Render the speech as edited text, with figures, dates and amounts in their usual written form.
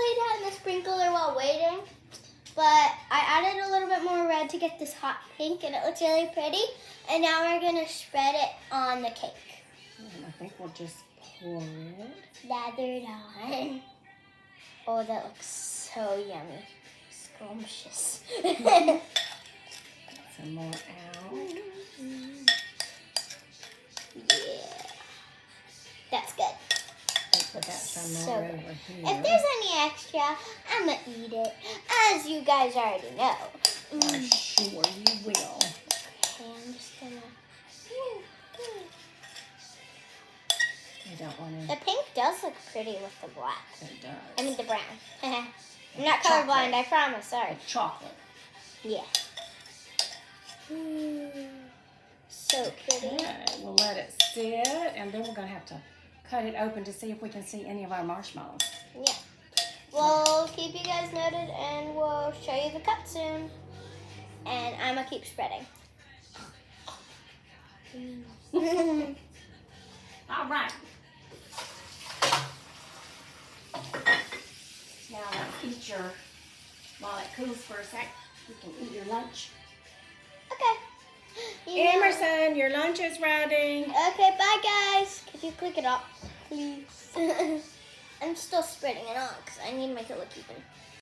played out in the sprinkler while waiting, but I added a little bit more red to get this hot pink, and it looks really pretty. And now we're gonna spread it on the cake. And I think we'll just pour it. Lather it on. Oh, that looks so yummy. Scrumptious. Some more out. Yeah. That's good. We got some So more good. over here. If there's any extra, I'm gonna eat it, as you guys already know. I'm sure you will. Okay, I'm just gonna. I don't want The to. pink does look pretty with the black. It does. I mean the brown. I'm not colorblind, I promise. Sorry. Chocolate. Yeah. So pretty. Okay, we'll let it sit, and then we're gonna have to cut it open to see if we can see any of our marshmallows. Yeah. We'll keep you guys noted, and we'll show you the cut soon. And I'm gonna keep spreading. All right. Now let's eat your, while it cools for a sec, you can eat your lunch. Okay. You know- Emerson, your lunch is ready. Okay, bye guys. Could you click it off, please? I'm still spreading it on because I need to make it look even.